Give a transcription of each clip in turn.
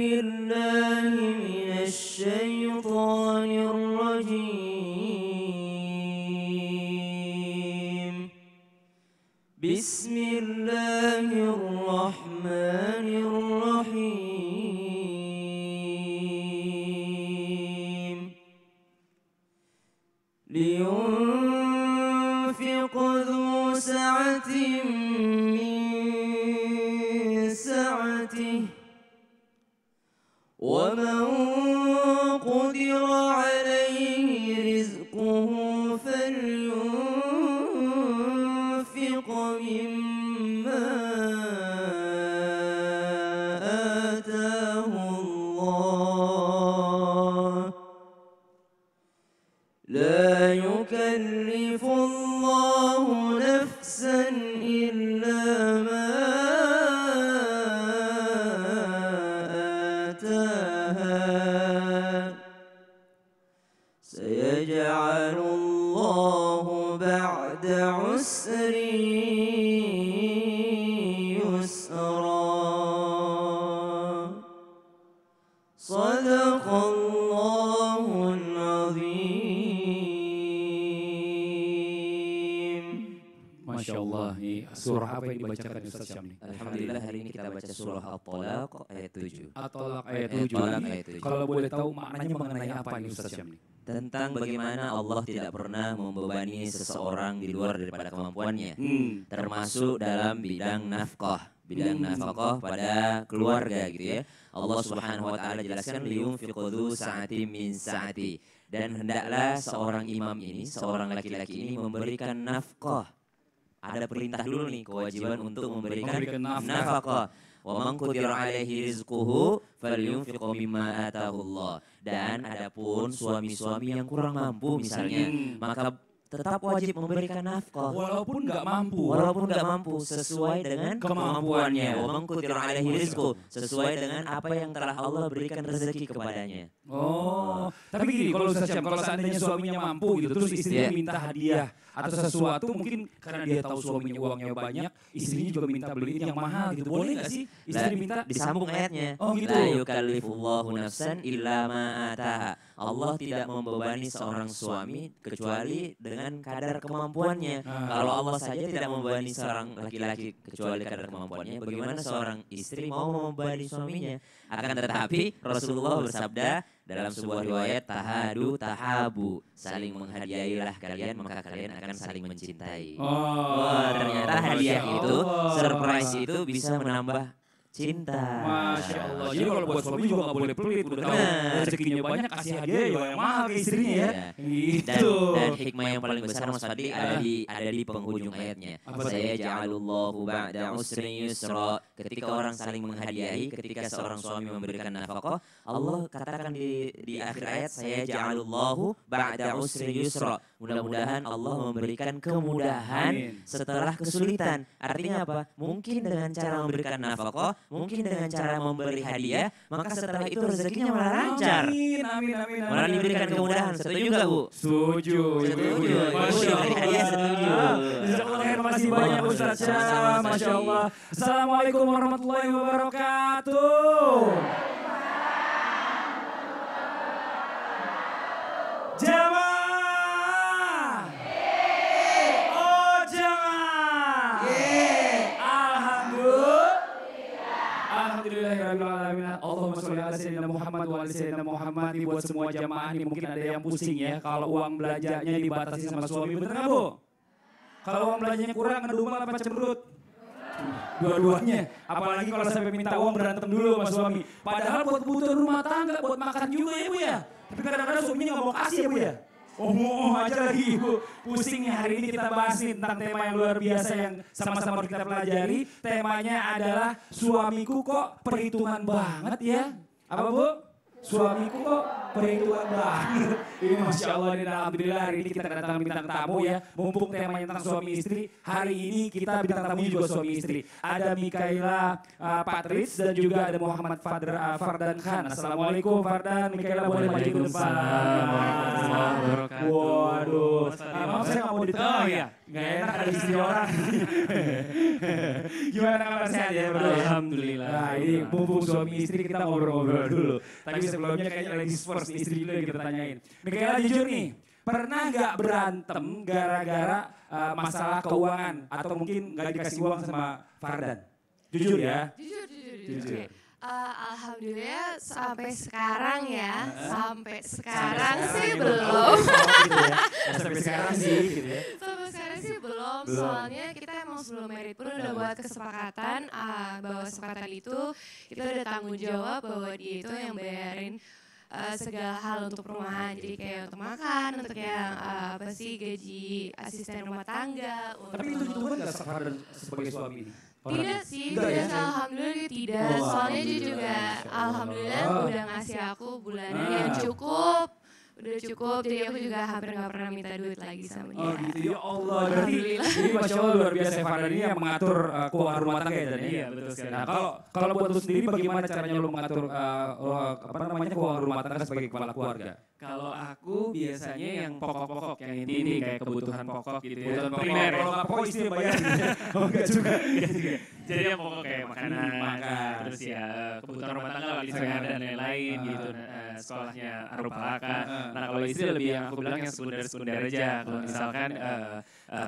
بالله من الشيطان الرجيم بسم الله الرحمن الرحيم لينفق ذو سعة من سعته ومن قدر عليه رزقه فلينفق مما آتاه الله لا يكلف الله نفسا إلا ما سيجعل الله بعد عسر يسرا صدق الله العظيم. Masya Allah nih, surah apa yang dibacakan Ustaz Syam nih? Alhamdulillah hari ini kita baca surah At-Tolaq ayat 7. At-Tolaq ayat 7. Kalau boleh tahu maknanya mengenai apa ini Ustaz Syam nih? Tentang bagaimana Allah tidak pernah membebani seseorang di luar daripada kemampuannya, termasuk dalam bidang nafkah pada keluarga gitu ya. Allah Subhanahu wa taala jelaskan liyunfiqu dzu sa'atin min sa'ati, dan hendaklah seorang imam ini, seorang laki-laki ini memberikan nafkah. Ada perintah dulu nih, kewajiban untuk memberikan nafkah. Wa man qudira alaihi rizquhu falyunfiq mimma atahu Allah. Dan adapun suami-suami yang kurang mampu misalnya, maka tetap wajib memberikan nafkah walaupun nggak mampu sesuai dengan kemampuannya. Wa man qudira alaihi rizquhu, sesuai dengan apa yang telah Allah berikan rezeki kepadanya. Oh, tapi gini, kalau Ustaz Syam, kalau seandainya suaminya mampu gitu, terus istrinya minta hadiah atau sesuatu, mungkin karena dia tahu suaminya uangnya banyak, istrinya juga minta beliin yang mahal gitu, boleh nggak sih istri minta? Disambung ayatnya. Oh gitu. La yukallifullahu nafsan illa ma ataha. Allah tidak membebani seorang suami kecuali dengan kadar kemampuannya. Kalau Allah saja tidak membebani seorang laki-laki kecuali kadar kemampuannya, bagaimana seorang istri mau membebani suaminya? Akan tetapi Rasulullah bersabda dalam sebuah riwayat, tahadu tahabu, saling menghadiahilah kalian maka kalian akan saling mencintai. Ternyata hadiah itu, surprise itu bisa menambah cinta. Masya Allah. Jadi kalau buat suami juga nggak boleh pelit. Udah tahu rezekinya banyak, kasih hadiah yang mahal ke istrinya ya. Gitu. Dan hikmah yang paling besar Mas Fadli ada di penghujung ayatnya. Saya ja'alullahu ba'da usrin yusra. Ketika orang saling menghadiahi, ketika seorang suami memberikan nafkah, Allah katakan di akhir ayat, saya ja'alullahu ba'da usrin yusra. Mudah-mudahan Allah memberikan kemudahan setelah kesulitan. Artinya apa? Mungkin dengan cara memberikan nafkah, mungkin dengan cara memberi hadiah, maka setelah itu rezekinya malah lancar. Amin. Malah diberikan kemudahan. Setuju nggak, Bu? Setuju. Masya Allah. Setuju. Terima kasih banyak Ustaz Syam. Masya Allah. Assalamualaikum warahmatullahi wabarakatuh. Jamaah. Allahumma sholli ala sayyidina Muhammad wa ala sayyidina Muhammad. Ini buat semua jamaah nih, mungkin ada yang pusing ya kalau uang belanjanya dibatasi sama suami, bener nggak Bu? Kalau uang belanjanya kurang, ngedumel apa cemberut? Dua-duanya. Apalagi kalau sampai minta uang berantem dulu sama suami. Padahal buat kebutuhan rumah tangga, buat makan juga ya Bu ya. Tapi kadang-kadang suaminya nggak mau kasih ya Bu ya. Oh aja lagi Ibu. Pusingnya hari ini kita bahas tentang tema yang luar biasa yang sama-sama kita pelajari. Temanya adalah suamiku kok perhitungan banget ya. Apa Bu? Suamiku kok perhitungan banget. Ini Masya Allah, ini alhamdulillah hari ini kita kedatangan bintang tamu ya. Mumpung temanya tentang suami istri, hari ini kita bintang tamunya juga suami istri. Ada Mikaela Patrits dan juga ada Muhammad Fardan Khan. Assalamualaikum Fardan, Mikaela boleh maju ke depan. Waduh, maaf saya nggak mau ditawa. Oh iya, nggak enak ada istri orang. Gimana kabar sehat ya bro? Alhamdulillah. Nah ini mumpung suami istri kita ngobrol-ngobrol dulu. Tapi sebelumnya kayaknya ladies first istri dulu yang kita tanyain. Mikaela jujur nih, pernah nggak berantem gara-gara masalah keuangan atau mungkin nggak dikasih uang sama Fardan? Jujur ya? Jujur. Alhamdulillah sampai sekarang ya, sampai sekarang sih belum. Sampai sekarang sih gitu ya. Sampai sekarang sih belum, soalnya kita emang sebelum married pun udah buat kesepakatan bahwa kesepakatan itu kita udah tanggung jawab bahwa dia itu yang bayarin segala hal untuk perumahan, jadi kayak untuk makan, untuk yang apa sih gaji asisten rumah tangga. Tapi itu kan nggak Fardan sebagai suami ini? Tidak sih, enggak ya? alhamdulillah tidak. Soalnya dia juga alhamdulillah udah ngasih aku bulanan yang cukup. Udah cukup, jadi aku juga hampir gak pernah minta duit lagi sama dia. Oh gitu, ya Allah. Berarti ini Masya Allah luar biasa Fardan ini yang mengatur keuangan rumah tangga ya Dan? Iya betul sekali. Nah kalau buat lu sendiri bagaimana caranya lu mengatur keuangan rumah tangga sebagai kepala keluarga? Kalau aku biasanya yang pokok-pokok, yang inti kayak kebutuhan pokok gitu ya. Kebutuhan pokok, Primer ya. kalau nggak pokok istri yang bayar. Oh enggak juga. Jadi yang pokok kayak makanan, terus ya kebutuhan rumah tangga lah misalnya dan lain-lain gitu. Sekolahnya Arupaka. Nah kalau istri lebih yang aku bilang yang sekunder aja. Kalau misalkan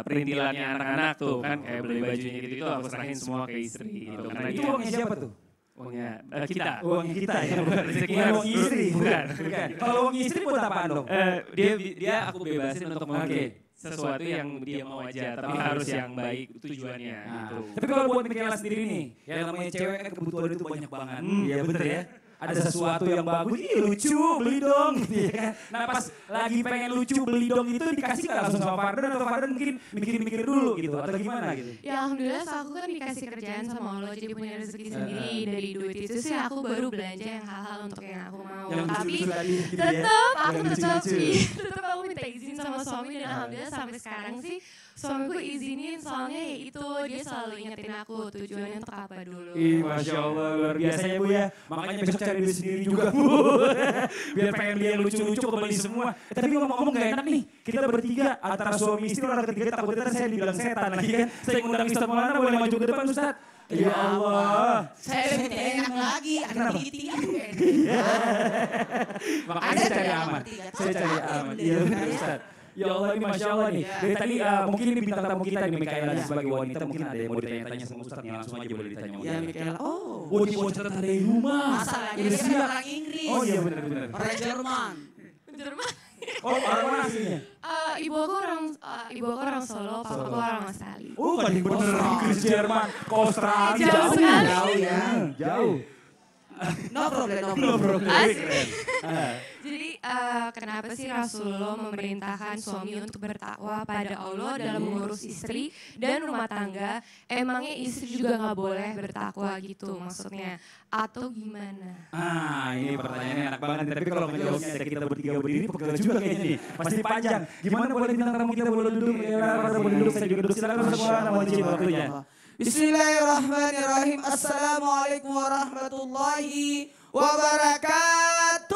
perintilannya anak-anak tuh kan kayak beli bajunya gitu aku serahin semua ke istri gitu. Karena Itu uangnya siapa tuh? Uangnya kita. Uangnya kita ya, bukan uang istri. Bukan. Kalau uang istri buat apaan dong? Dia aku bebasin untuk membeli sesuatu yang dia mau aja, tapi harus yang baik tujuannya gitu. Tapi kalau buat Mikaela sendiri nih, yang namanya cewek kan kebutuhan itu banyak banget. Iya bener ya. Ada sesuatu yang bagus, lucu, beli dong gitu ya kan. Nah pas lagi pengen lucu, beli dong itu dikasih gak langsung sama Fardan atau Fardan mungkin mikir-mikir dulu gitu atau gimana gitu? Ya alhamdulillah aku kan dikasih kerjaan sama Allah, jadi punya rezeki sendiri. Dari duit itu sih aku baru belanja yang hal-hal untuk yang aku mau. Yang Tapi lucu-lucu tadi gitu ya. tetap aku minta izin sama suami dan alhamdulillah sampai sekarang sih suamiku izinin, soalnya ya itu dia selalu ingetin aku tujuannya untuk apa dulu. Ih Masya Allah luar biasa ya Bu ya. Makanya besok cari duit sendiri juga Bu. Biar pengen beli yang lucu-lucu kembali semua. Tapi ngomong-ngomong gak enak nih. Kita bertiga antara suami istri orang ketiga takutnya saya dibilang setan lagi kan. Saya ngundang Ustaz Maulana boleh maju ke depan Ustaz. Ya Allah. Saya lebih enak lagi, ada tiga. Makanya saya cari aman. Saya cari aman. Iya benar Ustaz. Ya Allah ini Masya Allah nih. Dari tadi mungkin ini bintang tamu kita nih Mikaela sebagai wanita mungkin ada yang mau ditanya-tanya sama Ustaz nih langsung aja boleh ditanya. Ya Mikaela, Oh dia mau cerita dari rumah. masalahnya dia kan orang Inggris. Oh iya benar-benar. Orang Jerman. Jerman. Oh orang mana aslinya? Ibu aku orang Solo, papa aku orang Australia. Oh kan bener Inggris Jerman ke Australia. Jauh sekali. Jauh ya. Jauh. No problem. Asik. Jadi kenapa sih Rasulullah memerintahkan suami untuk bertakwa pada Allah dalam mengurus istri dan rumah tangga? Emangnya istri juga nggak boleh bertakwa gitu maksudnya? Atau gimana? Ini pertanyaannya enak banget. Tapi kalau ngejawabnya ada kita bertiga berdiri pegel juga kayaknya nih. Pasti panjang. Gimana boleh bintang tamu kita boleh duduk? Boleh duduk, saya juga duduk. Silakan semua nama izin waktunya. Bismillahirrahmanirrahim. Assalamualaikum warahmatullahi wabarakatuh.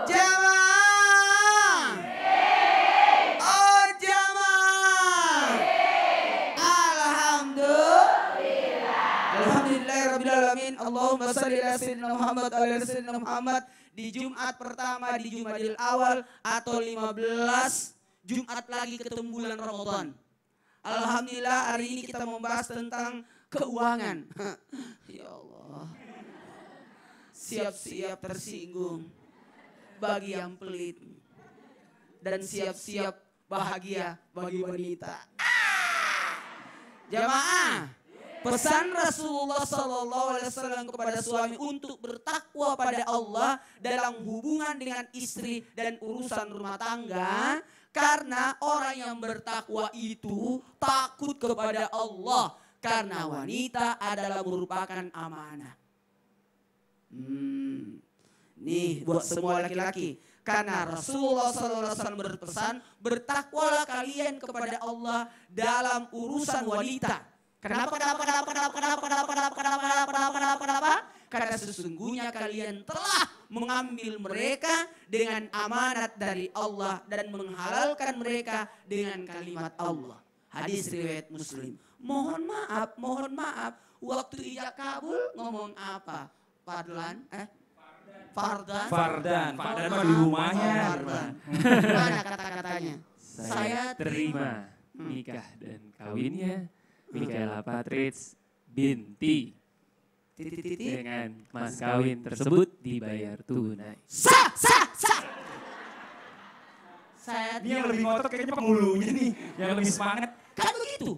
Jamaah. Oh jamaah. Alhamdulillahirrabbilalamin. Allahumma salli ala sayyidina Muhammad wa ala sayyidina Muhammad. Di Jumat pertama di Jumadil Awal atau 15 Jumat lagi ketemu bulan Ramadan. Alhamdulillah hari ini kita membahas tentang keuangan. Ya Allah. Siap-siap tersinggung bagi yang pelit. Dan siap-siap bahagia bagi wanita. Jamaah. Pesan Rasulullah SAW kepada suami untuk bertakwa pada Allah dalam hubungan dengan istri dan urusan rumah tangga. Karena orang yang bertakwa itu takut kepada Allah. Karena wanita adalah merupakan amanah. Nih buat semua laki-laki. Karena Rasulullah SAW berpesan, bertakwalah kalian kepada Allah dalam urusan wanita. Kenapa? Karena sesungguhnya kalian telah mengambil mereka dengan amanat dari Allah dan menghalalkan mereka dengan kalimat Allah. Hadis riwayat Muslim. Mohon maaf, waktu ijab kabul ngomong apa? Fardan mah di rumahnya. Mana kata-katanya? Saya terima nikah dan kawinnya Michaela Patrits binti dengan mas kawin tersebut dibayar tunai. Saya Ini yang lebih ngotot kayaknya penghulunya nih, yang lebih semangat. kan begitu.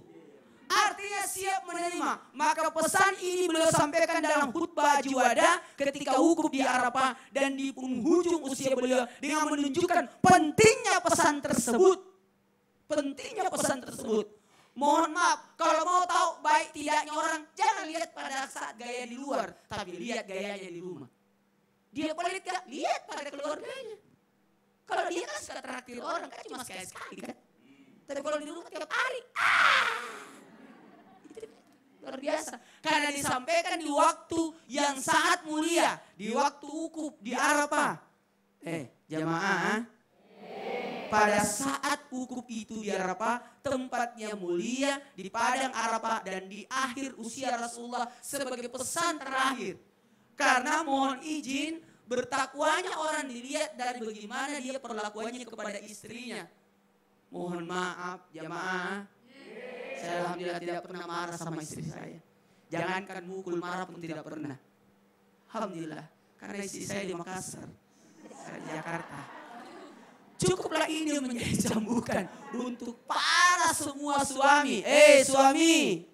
Artinya siap menerima. Maka pesan ini beliau sampaikan dalam khutbah Haji Wada ketika wukuf di Arafah dan di penghujung usia beliau dengan menunjukkan pentingnya pesan tersebut. Mohon maaf, kalau mau tahu baik tidaknya orang, jangan lihat pada saat gaya di luar, tapi lihat gayanya di rumah. Dia pelit gak? Lihat pada keluarganya. Kalau dia kan suka traktir orang, kan cuma sekali-sekali kan. Tapi kalau di rumah tiap hari, itu luar biasa. Karena disampaikan di waktu yang sangat mulia, di waktu wukuf di Arafah. Jamaah, pada saat wukuf itu di Arafah, tempatnya mulia di padang Arafah dan di akhir usia Rasulullah sebagai pesan terakhir. Karena mohon izin, bertakwanya orang dilihat dari bagaimana dia perlakuannya kepada istrinya. Mohon maaf jamaah, saya alhamdulillah tidak pernah marah sama istri saya. Jangankan mukul, marah pun tidak pernah. Alhamdulillah, karena istri saya di Makassar, saya di Jakarta. Cukuplah ini menjadi cambukan untuk para semua suami. Suami,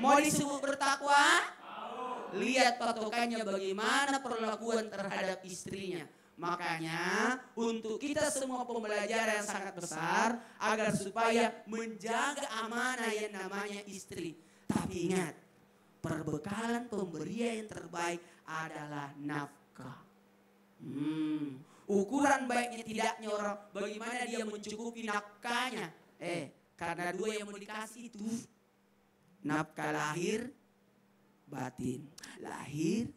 mau disebut bertakwa? Lihat patokannya bagaimana perlakuan terhadap istrinya. Makanya untuk kita semua pembelajaran yang sangat besar agar supaya menjaga amanah yang namanya istri. Tapi ingat, perbekalan pemberian yang terbaik adalah nafkah. Ukuran baiknya tidaknya orang bagaimana dia mencukupi nafkahnya. Karena dua yang mau dikasih itu nafkah lahir batin. Lahir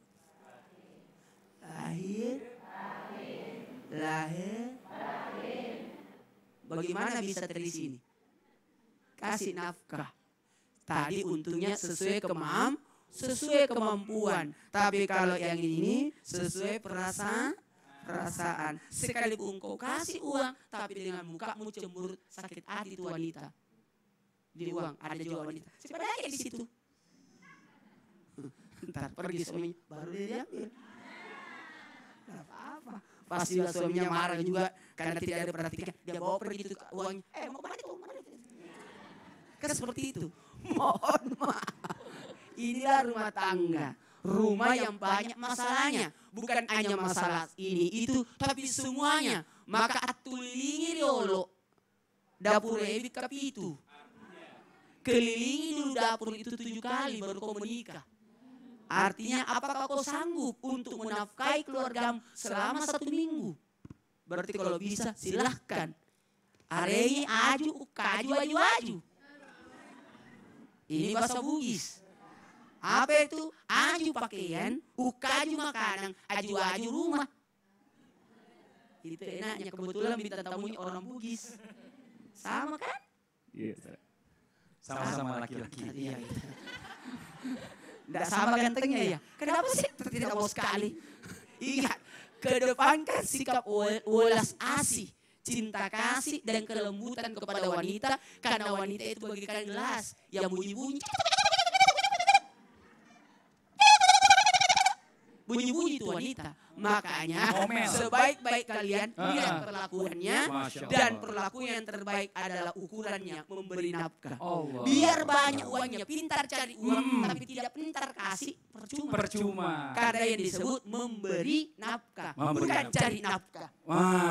bagaimana bisa dari sini? Kasih nafkah. Tadi untungnya sesuai kemampuan. Tapi kalau yang ini sesuai perasaan. Sekalipun kau kasih uang, tapi dengan mukamu cemberut, sakit hati itu wanita. Di uang ada juga wanita. Sebenarnya di situ. Ntar pergi suaminya, baru dia ambil. Gak apa-apa. Pasti suaminya marah juga karena tidak ada perhatian. Dia bawa pergi itu uangnya. Mau kemana itu? Kan seperti itu. Mohon maaf. Inilah rumah tangga. Rumah yang banyak masalahnya. Bukan hanya masalah ini itu, tapi semuanya. Maka atulingi riolo. Dapur ebik kapi itu. Kelilingi dulu dapur itu 7 kali baru kau menikah. Artinya apakah kau sanggup untuk menafkahi keluargamu selama 1 minggu? Berarti kalau bisa silahkan. Arengi aju, aju. Ini bahasa Bugis. Apa itu? Aju pakaian, ukaju makanan, aju rumah. Itu enaknya, kebetulan bintang tamunya orang Bugis. Sama kan? Iya. Sama-sama laki-laki. Iya. Tidak sama gantengnya ya. Kenapa sih tidak mau sekali? Ingat, kedepankan sikap welas asih, cinta kasih dan kelembutan kepada wanita. Karena wanita itu bagaikan gelas yang bunyi-bunyi. Bunyi-bunyi itu wanita. Makanya sebaik-baik kalian lihat perlakuannya. Dan perlakuan yang terbaik adalah ukurannya memberi nafkah. Biar banyak uangnya, pintar cari uang tapi tidak pintar kasih, percuma. Karena yang disebut memberi nafkah, bukan cari nafkah.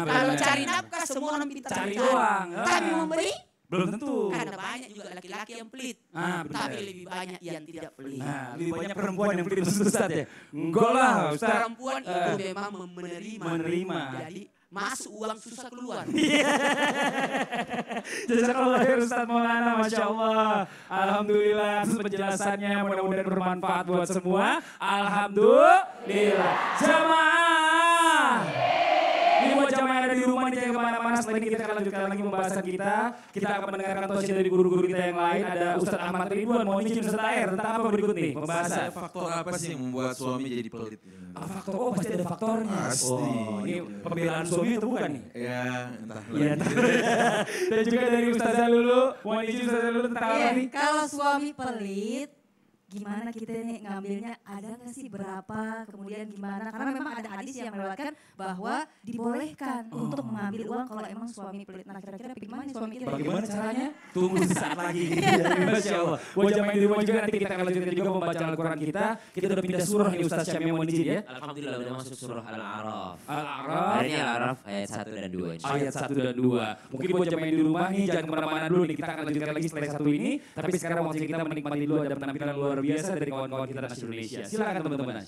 Kalau cari nafkah semua orang pintar cari uang. Tapi memberi Belum tentu. Karena banyak juga laki-laki yang pelit. Benar. Tapi lebih banyak yang tidak pelit. Nah, lebih banyak perempuan yang pelit Ustaz ya. Enggak lah Ustaz. Perempuan itu memang menerima. Jadi masuk uang susah keluar. Jazakallah khair Ustaz Maulana, Masya Allah. Alhamdulillah atas penjelasannya, mudah-mudahan bermanfaat buat semua. Alhamdulillah. Jamaah. Ini buat jamaah yang ada di rumah, jangan kemana-mana. Setelah ini kita akan lanjutkan lagi pembahasan kita. Kita akan mendengarkan tausiah dari guru-guru kita yang lain. Ada Ustaz Ahmad Ridwan, mohon izin Ustaz Air. Tentang apa berikut nih pembahasan? Faktor apa sih yang membuat suami jadi pelit? Faktor, pasti ada faktornya. Pasti. Ini pembelaan suami atau bukan nih? Ya, entah. Iya. Dan juga dari Ustazah Lulu, mohon izin Ustazah Lulu tentang apa nih? Kalau suami pelit, gimana kita nih ngambilnya, ada nggak sih berapa, kemudian gimana? Karena memang ada hadis yang melewatkan bahwa dibolehkan untuk mengambil uang kalau emang suami pelit. Nah kira-kira bagaimana suami kita? Bagaimana caranya? Tunggu sesaat lagi. Masya Allah. Buat jamaah di rumah juga nanti kita akan lanjutkan juga pembacaan Al-Quran kita. Kita udah pindah surah nih Ustaz Syamil, mohon izin ya. Alhamdulillah udah masuk surah Al-A'raf. Al-A'raf. Hari ini Al-A'raf ayat 1 dan 2. insya Allah. Ayat 1 dan 2. Mungkin buat jamaah yang di rumah nih jangan kemana-mana dulu nih. Kita akan lanjutkan lagi setelah satu ini. Tapi sekarang waktunya kita menikmati dulu ada penampilan luar biasa dari kawan-kawan kita dari Indonesia. Silakan teman-teman.